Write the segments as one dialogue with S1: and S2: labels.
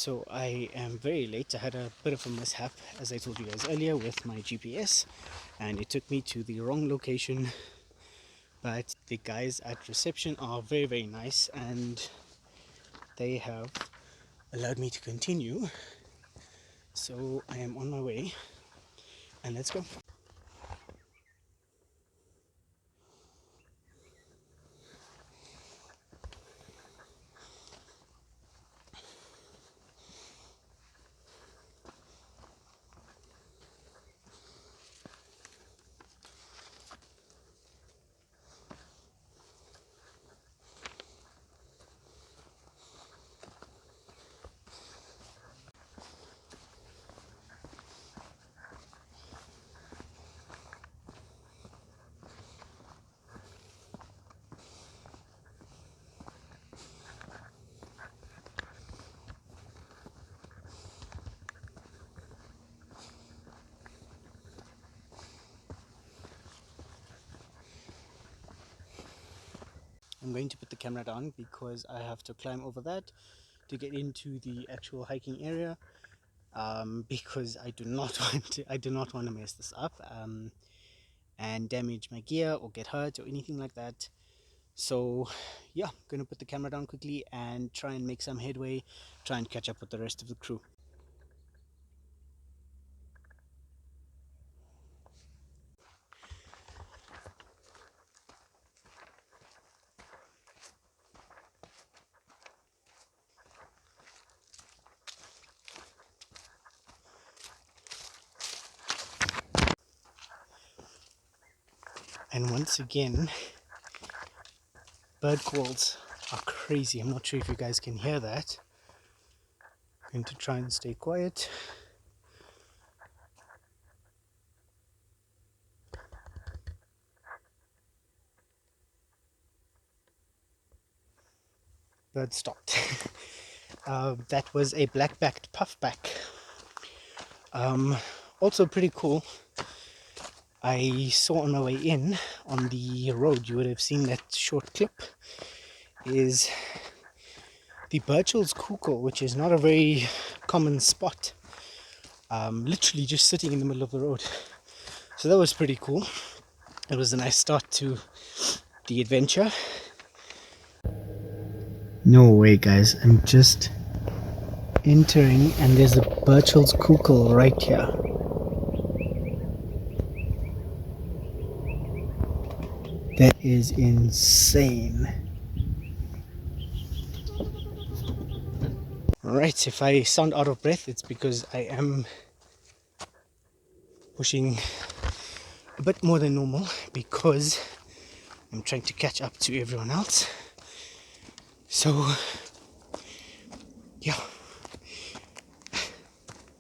S1: So I am very late. I had a bit of a mishap, as I told you guys earlier, with my GPS, and it took me to the wrong location. But the guys at reception are very, very nice, and they have allowed me to continue. So I am on my way, and let's go. I'm going to put the camera down because I have to climb over that to get into the actual hiking area. Because I do not want to mess this up and damage my gear or get hurt or anything like that. So yeah, I'm gonna put the camera down quickly and try and make some headway, try and catch up with the rest of the crew. And once again, bird calls are crazy. I'm not sure if you guys can hear that. I'm going to try and stay quiet. Bird stopped. That was a black-backed puffback. Also pretty cool. I saw on my way in on the road, you would have seen that short clip, is the Birchall's cuckoo, which is not a very common spot, literally just sitting in the middle of the road. So that was pretty cool. It was a nice start to the adventure. No way, guys, I'm just entering and there's a Birchall's cuckoo right here. That is insane. Alright, if I sound out of breath, it's because I am pushing a bit more than normal because I'm trying to catch up to everyone else. So yeah,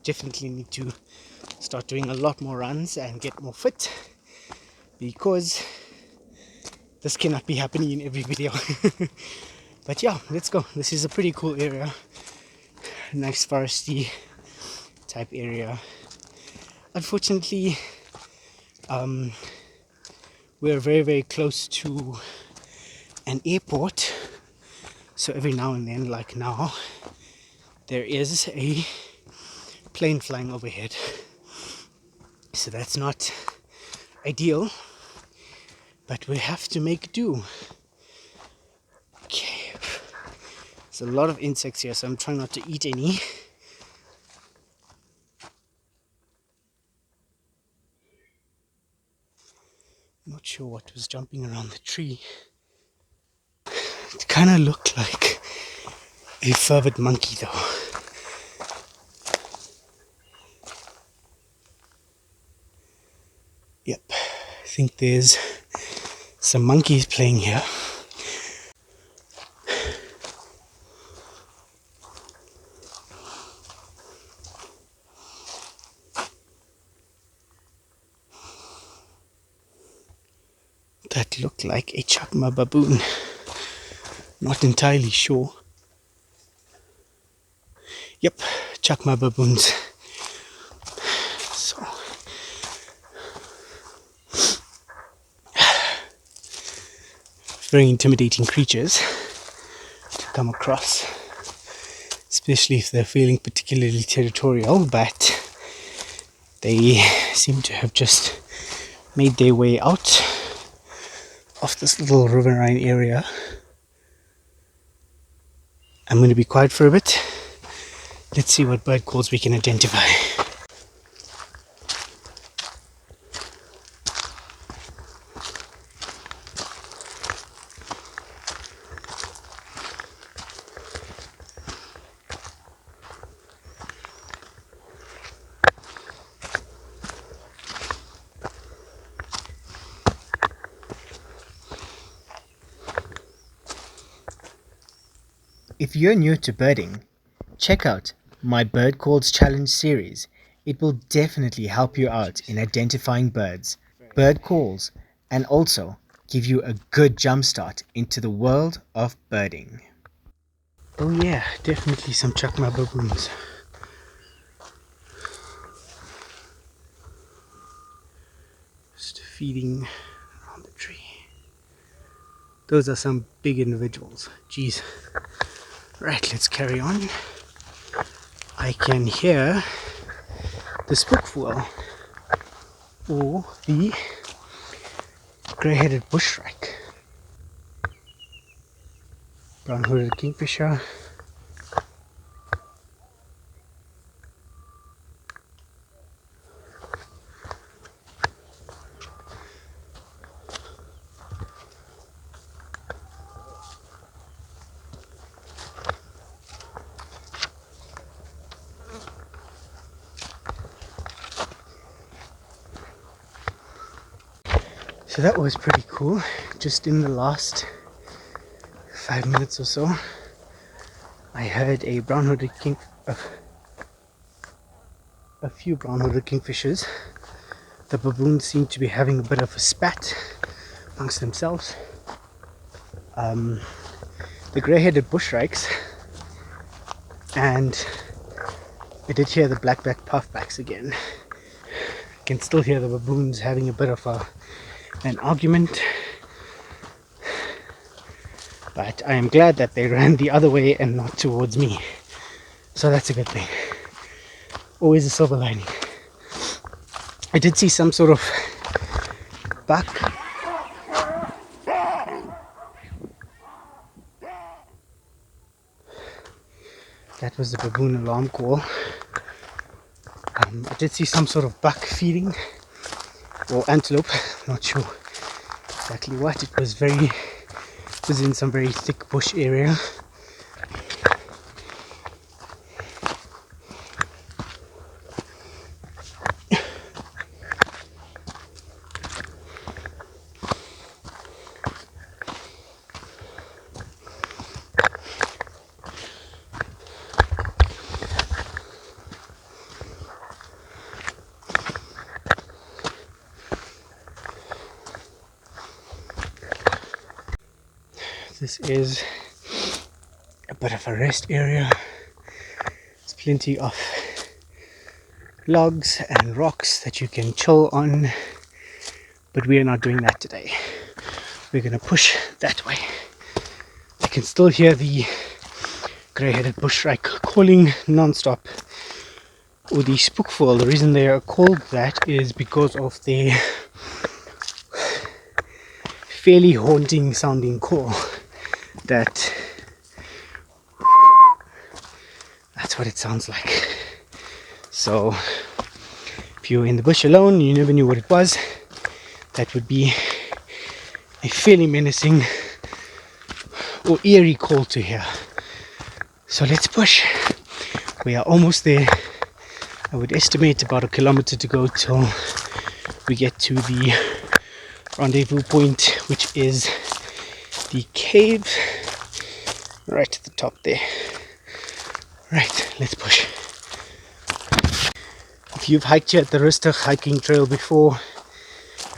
S1: definitely need to start doing a lot more runs and get more fit because this cannot be happening in every video. But yeah, let's go. This is a pretty cool area, nice foresty type area. Unfortunately, we're very, very close to an airport, so every now and then, like now, there is a plane flying overhead, so that's not ideal, but we have to make do. Okay, there's a lot of insects here, so I'm trying not to eat any. Not sure what was jumping around the tree. It kind of looked like a feathered monkey though. Yep, I think there's some monkeys playing here. That looked like a chakma baboon. Not entirely sure. Yep, chakma baboons. So very intimidating creatures to come across, especially if they're feeling particularly territorial, but they seem to have just made their way out of this little riverine area. I'm going to be quiet for a bit. Let's see what bird calls we can identify. If you're new to birding, check out my Bird Calls Challenge series. It will definitely help you out in identifying birds, bird calls, and also give you a good jump start into the world of birding. Oh yeah, definitely some chakma baboons. Just feeding around the tree. Those are some big individuals. Jeez. Right, let's carry on. I can hear the spookfowl or the grey-headed bushrack, brown-hooded kingfisher, so that was pretty cool. Just in the last 5 minutes or so, I heard a few brown-hooded kingfishers. The baboons seem to be having a bit of a spat amongst themselves. The grey-headed bushrikes, and I did hear the black-backed puffbacks again. I can still hear the baboons having a bit of an argument, but I am glad that they ran the other way and not towards me, so that's a good thing. Always a silver lining. I did see some sort of buck. That was the baboon alarm call. I did see some sort of buck feeding, or antelope, not sure exactly what. It was in some very thick bush area. This is a bit of a rest area. There's plenty of logs and rocks that you can chill on, but we are not doing that today. We're going to push that way. I can still hear the grey-headed bushrike calling non-stop, or the spookfowl. The reason they are called that is because of their fairly haunting sounding call. That's what it sounds like. So if you're in the bush alone, you never knew what it was, that would be a fairly menacing or eerie call to hear. So let's push. We are almost there. I would estimate about 1 kilometer to go till we get to the rendezvous point, which is the cave right at the top there. Right, let's push. If you've hiked here at the Rustig hiking trail before,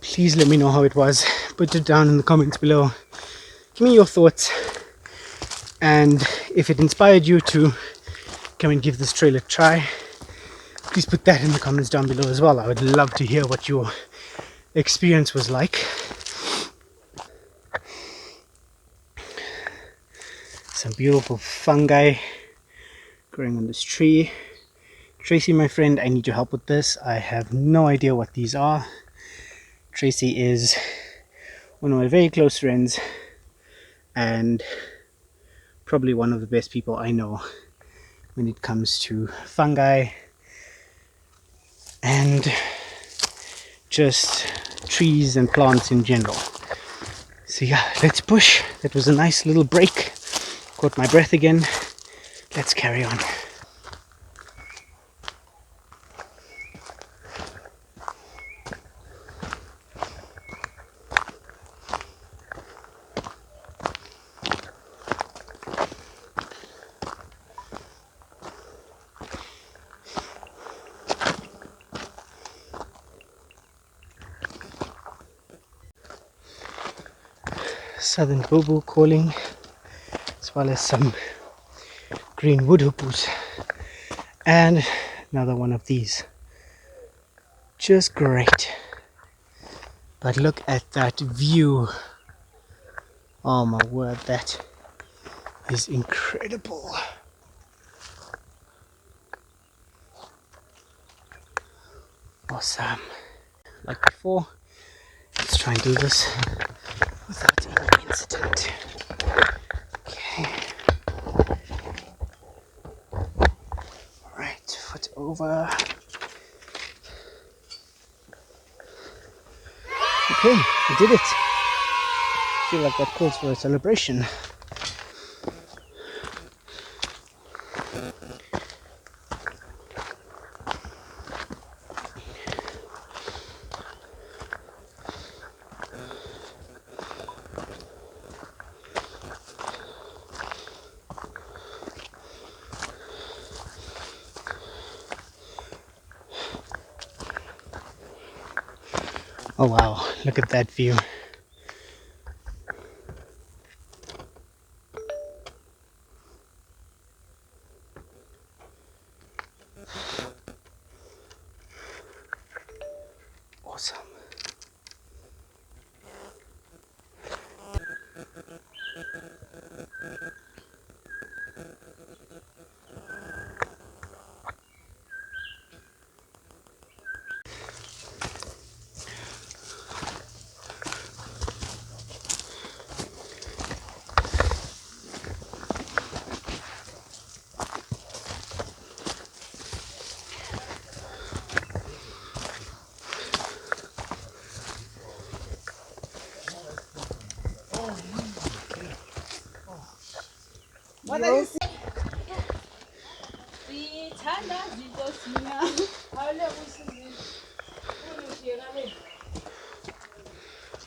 S1: please let me know how it was. Put it down in the comments below. Give me your thoughts, and if it inspired you to come and give this trail a try, please put that in the comments down below as well. I would love to hear what your experience was like. Some beautiful fungi growing on this tree. Tracy, my friend, I need your help with this. I have no idea what these are. Tracy is one of my very close friends and probably one of the best people I know when it comes to fungi and just trees and plants in general. So yeah, let's push. That was a nice little break. Caught my breath again. Let's carry on. Southern bulbul calling, as well as some green wood hoopus, and another one of these. Just great. But look at that view. Oh my word, that is incredible. Awesome. Like before, let's try and do this without any incident. Okay. Alright, foot over. Okay, we did it. I feel like that calls for a celebration. Oh wow, look at that view. Awesome.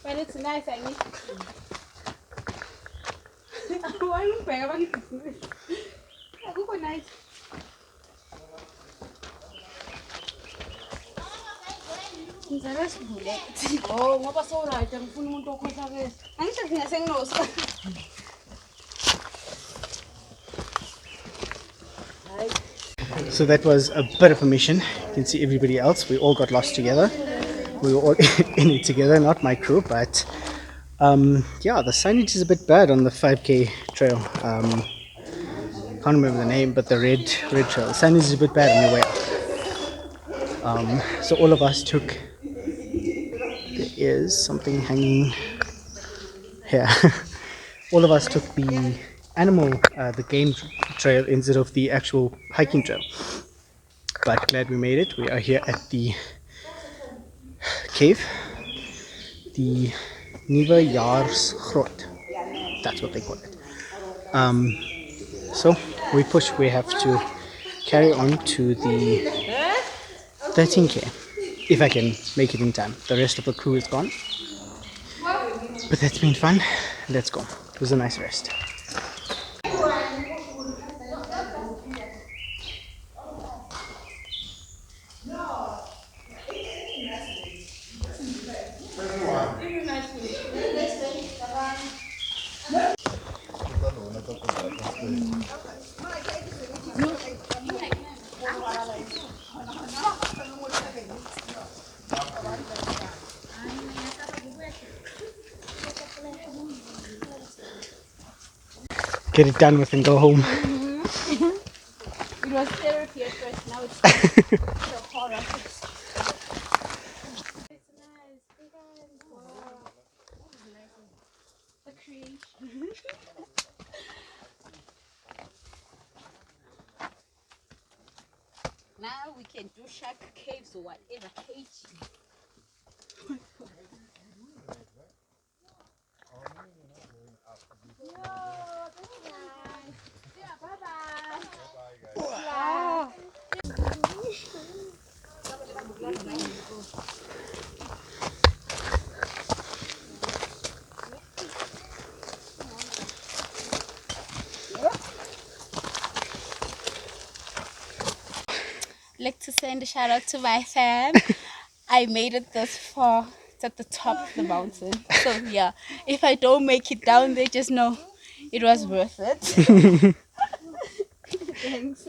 S2: But it's nice, I need why you pay about it? Nice. Oh, ngoba so right, ngifuna umuntu okhosakela. Angisho thina senginoso.
S1: So that was a bit of a mission. You can see everybody else. We all got lost together. We were all in it together, not my crew, but yeah, the signage is a bit bad on the 5K trail. Can't remember the name, but the red trail. The signage is a bit bad on the way up. So all of us took. There is something hanging here. All of us took the the game trail instead of the actual hiking trail. But glad we made it. We are here at the cave, the Nieuwejaarsgrot. That's what they call it. So we push. We have to carry on to the 13K if I can make it in time. The rest of the crew is gone, but that's been fun. Let's go. It was a nice rest. Get it done with and go home.
S2: Now we can do shark caves or whatever cage. Like to send a shout out to my fam. I made it this far. It's at the top of the mountain. So yeah, if I don't make it down there, just know it was worth it. Thanks.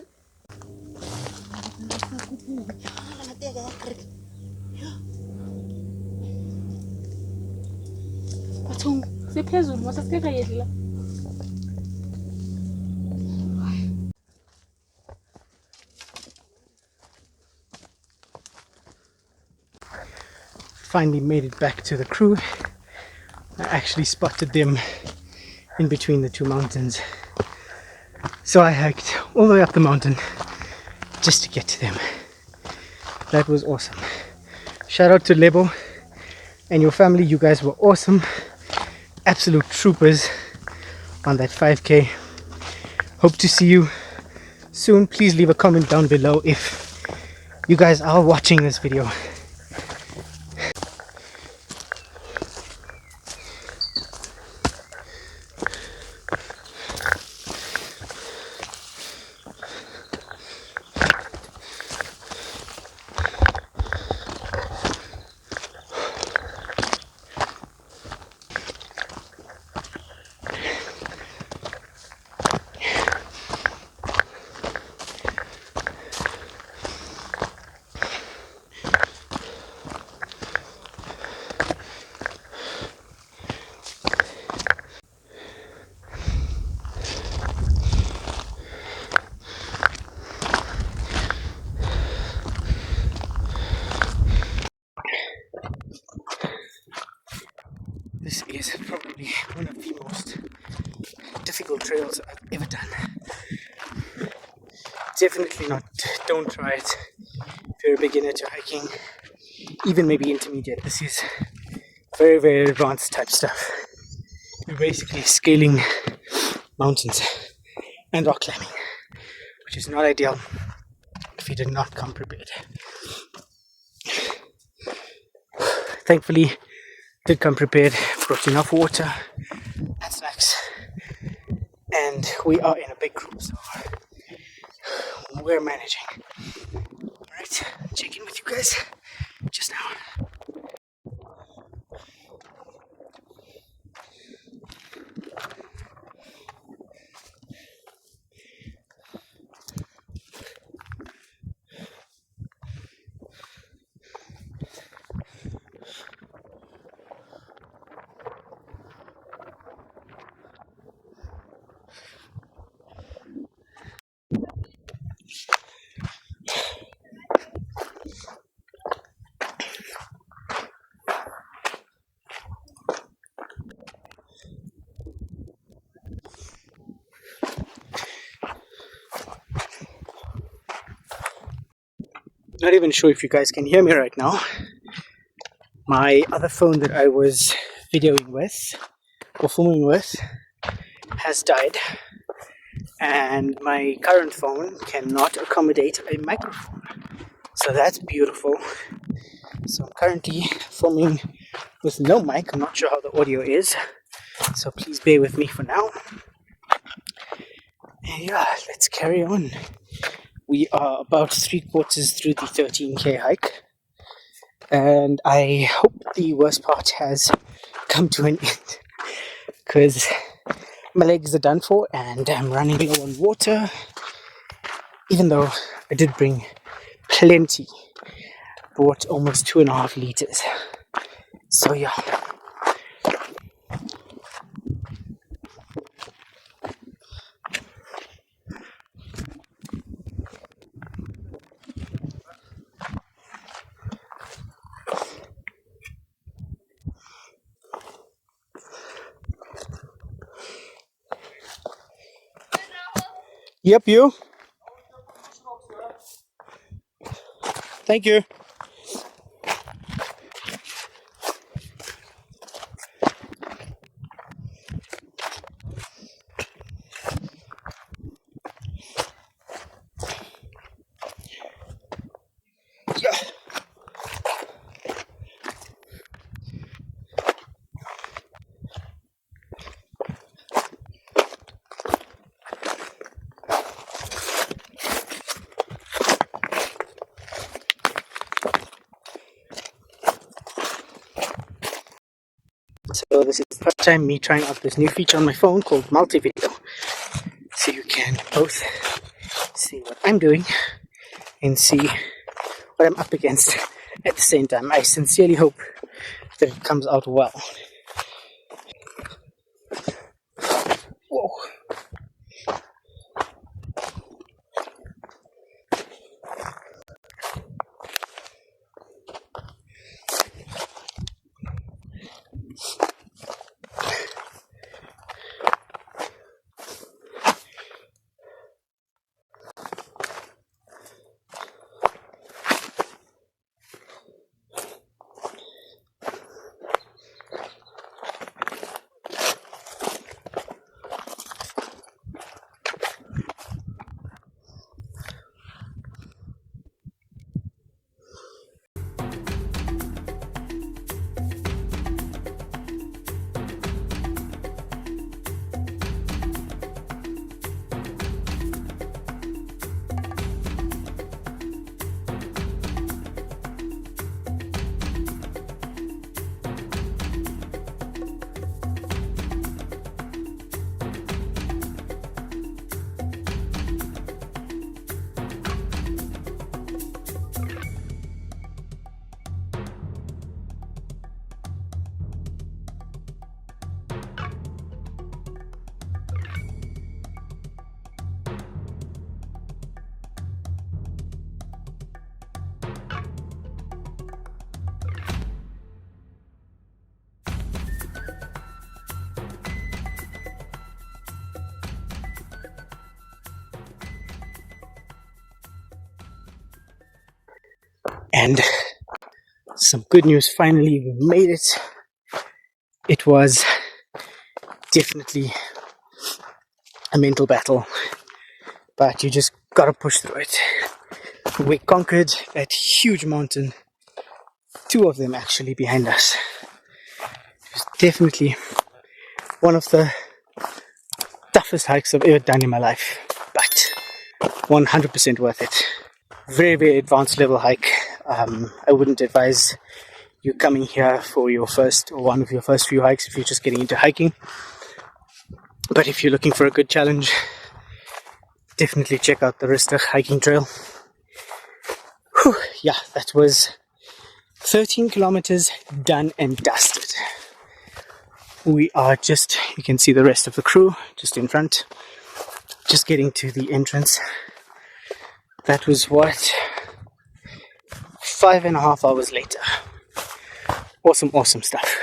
S2: Bathong, siphezulu mase sike kayedla.
S1: Finally made it back to the crew. I actually spotted them in between the two mountains. So I hiked all the way up the mountain just to get to them. That was awesome. Shout out to Lebo and your family. You guys were awesome. Absolute troopers on that 5K. Hope to see you soon. Please leave a comment down below if you guys are watching this video. This is probably one of the most difficult trails I've ever done. Definitely not, don't try it if you're a beginner to hiking, even maybe intermediate. This is very, very advanced type stuff. You're basically scaling mountains and rock climbing, which is not ideal if you did not come prepared. Thankfully, did come prepared, brought enough water and snacks, and we are in a big group, so we're managing. Alright, check in with you guys just now. Not even sure if you guys can hear me right now. My other phone that I was videoing with or filming with has died, and my current phone cannot accommodate a microphone. So that's beautiful. So I'm currently filming with no mic. I'm not sure how the audio is, so please bear with me for now. And yeah, let's carry on. We are about 3/4 through the 13K hike, and I hope the worst part has come to an end, because my legs are done for and I'm running low on water, even though I did bring plenty. Brought almost 2.5 liters. So yeah. Yep, you. Thank you. So this is the first time me trying out this new feature on my phone called multi-video. So you can both see what I'm doing and see what I'm up against at the same time. I sincerely hope that it comes out well. Whoa. And some good news, finally we made it. It was definitely a mental battle, but you just gotta push through it. We conquered that huge mountain, two of them actually behind us. It was definitely one of the toughest hikes I've ever done in my life, but 100% worth it. Very, very advanced level hike. I wouldn't advise you coming here for your first or one of your first few hikes if you're just getting into hiking. But if you're looking for a good challenge, definitely check out the Rustig hiking trail. Whew, yeah, that was 13 kilometers done and dusted. We are just, you can see the rest of the crew just in front, just getting to the entrance. That was what, 5.5 hours later. Awesome stuff.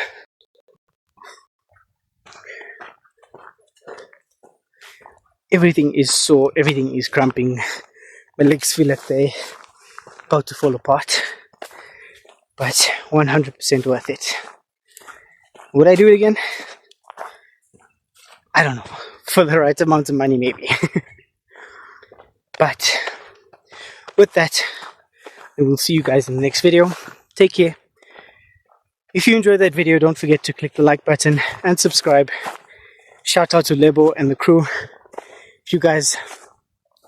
S1: Everything is sore, everything is cramping. My legs feel like they're about to fall apart, but 100% worth it. Would I do it again? I don't know. For the right amount of money, maybe. But with that, I will see you guys in the next video. Take care. If you enjoyed that video, don't forget to click the like button and subscribe. Shout out to Lebo and the crew. If you guys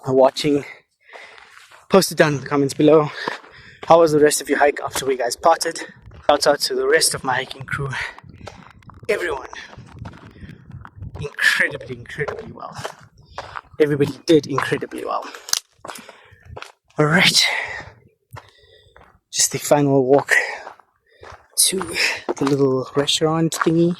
S1: are watching, post it down in the comments below. How was the rest of your hike after we guys parted? Shout out to the rest of my hiking crew. Everyone. Incredibly well. Everybody did incredibly well. Alright. Just the final walk to the little restaurant thingy.